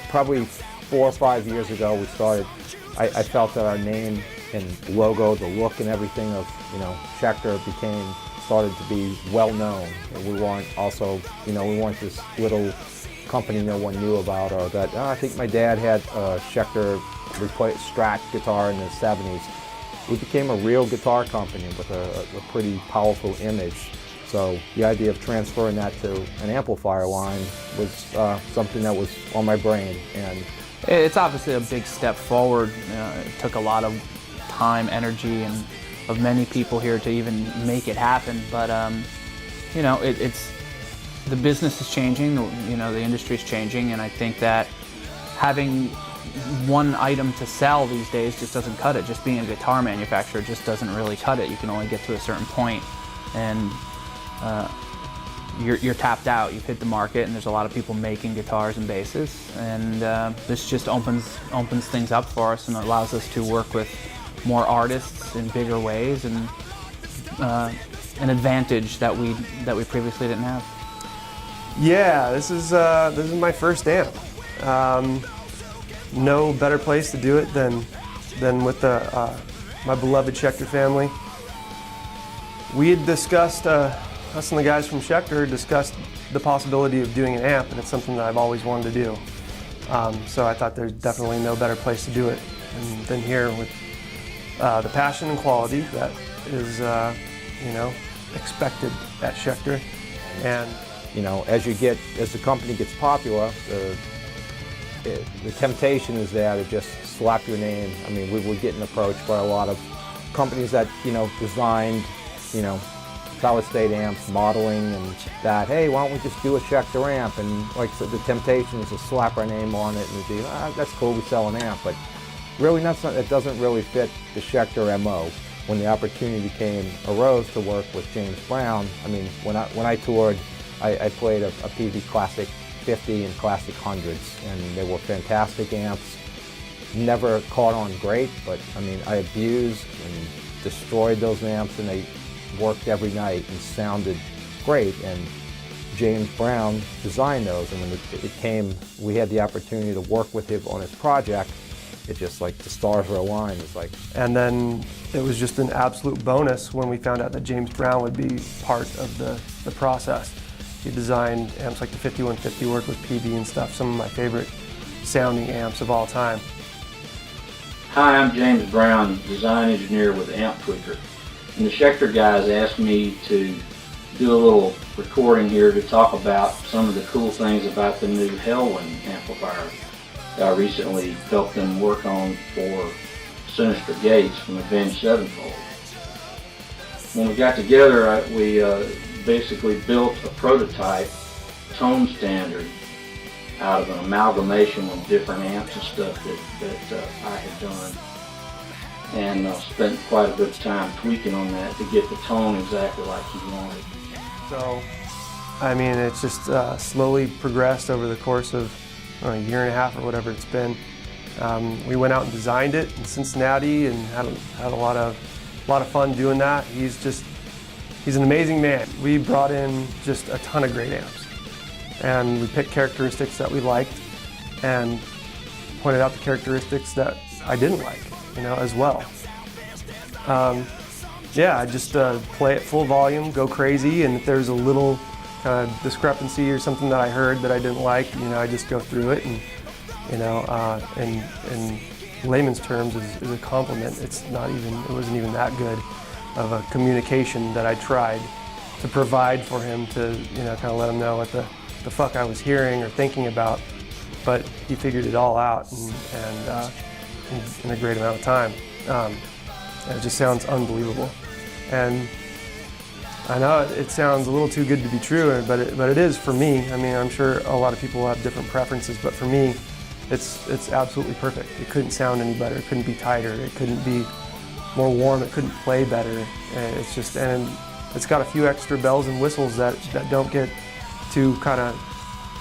probably 4 or 5 years ago we started, I felt that our name and logo, the look and everything of, Schecter started to be well known. And we weren't also, we weren't this little company no one knew about, or that, I think my dad had a Schecter Strat guitar in the 70s. We became a real guitar company with a pretty powerful image. So the idea of transferring that to an amplifier line was something that was on my brain. And it's obviously a big step forward. It took a lot of time, energy, and of many people here to even make it happen. But it's the business is changing. The industry is changing, and I think that having one item to sell these days just doesn't cut it. Just being a guitar manufacturer just doesn't really cut it. You can only get to a certain point, and you're tapped out. You've hit the market, and there's a lot of people making guitars and basses, and this just opens things up for us and allows us to work with more artists in bigger ways, and an advantage that we previously didn't have. Yeah, this is my first amp. No better place to do it than with my beloved Schecter family. We had discussed, us and the guys from Schecter discussed the possibility of doing an amp, and it's something that I've always wanted to do. So I thought there's definitely no better place to do it than here with the passion and quality that is, expected at Schecter. And as the company gets popular, the temptation is there to just slap your name. I mean, we were getting approached by a lot of companies that, designed, solid state amps, modeling, and that, hey, why don't we just do a Schecter amp? And like so the temptation is to slap our name on it and be, that's cool, we sell an amp. But really, it doesn't really fit the Schecter MO. When the opportunity arose to work with James Brown, I mean, when I toured, I played a PV Classic 50 and Classic 100s, and they were fantastic amps. Never caught on great, but I mean, I abused and destroyed those amps, and they worked every night and sounded great. And James Brown designed those, and when we had the opportunity to work with him on his project, it just like the stars were aligned. It's like, and then it was just an absolute bonus when we found out that James Brown would be part of the process. He designed amps like the 5150, worked with PV and stuff, some of my favorite sounding amps of all time. Hi, I'm James Brown, design engineer with Amp Tweaker. And the Schecter guys asked me to do a little recording here to talk about some of the cool things about the new Hellwind amplifier that I recently helped them work on for Sinister Gates from Avenged Sevenfold. When we got together, we basically built a prototype tone standard out of an amalgamation of different amps and stuff that I had done, and spent quite a bit of time tweaking on that to get the tone exactly like he wanted. So, I mean, it's just slowly progressed over the course of a year and a half or whatever it's been. We went out and designed it in Cincinnati and had a lot of fun doing that. He's an amazing man. We brought in just a ton of great amps, and we picked characteristics that we liked and pointed out the characteristics that I didn't like, as well. Yeah, I just play at full volume, go crazy, and if there's a little kind of discrepancy or something that I heard that I didn't like, I just go through it, and in layman's terms is a compliment. It wasn't even that good of a communication that I tried to provide for him to, kind of let him know what the fuck I was hearing or thinking about. But he figured it all out and in a great amount of time. It just sounds unbelievable. And I know it sounds a little too good to be true, but it is for me. I mean, I'm sure a lot of people have different preferences, but for me, it's absolutely perfect. It couldn't sound any better. It couldn't be tighter. It couldn't be more warm. It couldn't play better. And it's got a few extra bells and whistles that don't get too kind of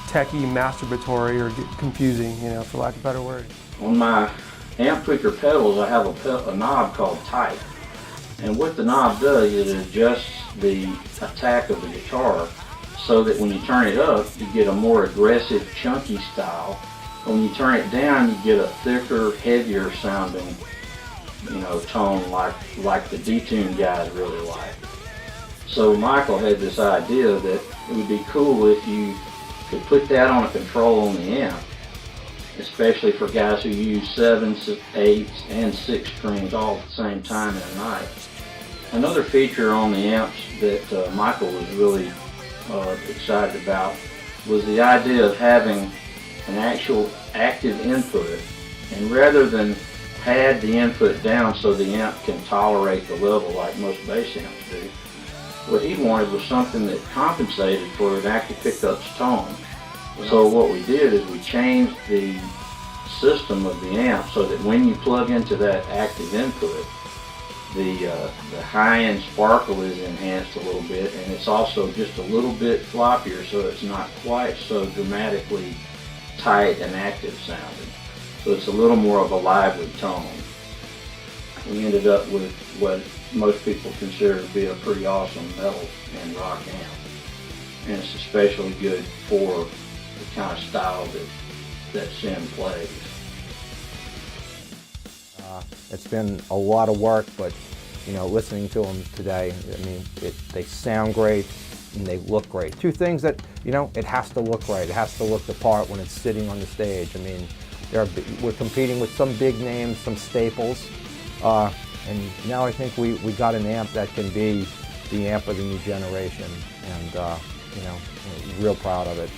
techie, masturbatory, or get confusing, for lack of a better word. On my Amp Tweaker pedals, I have a knob called Type. And what the knob does is it adjusts the attack of the guitar so that when you turn it up, you get a more aggressive, chunky style. When you turn it down, you get a thicker, heavier sounding, tone like the detune guys really like. So Michael had this idea that it would be cool if you could put that on a control on the amp, especially for guys who use 7s, 8s, and 6 strings all at the same time in a night. Another feature on the amps that Michael was really excited about was the idea of having an actual active input, and rather than pad the input down so the amp can tolerate the level like most bass amps do, what he wanted was something that compensated for an active pickup's tone. So what we did is we changed the system of the amp so that when you plug into that active input, the high-end sparkle is enhanced a little bit, and it's also just a little bit floppier, so it's not quite so dramatically tight and active sounding. So it's a little more of a lively tone. We ended up with what most people consider to be a pretty awesome metal and rock amp. And it's especially good for the kind of style that Sim plays. It's been a lot of work, but listening to them today, I mean, they sound great and they look great. Two things that, it has to look right. It has to look the part when it's sitting on the stage. I mean, we're competing with some big names, some staples, and now I think we got an amp that can be the amp of the new generation, and real proud of it.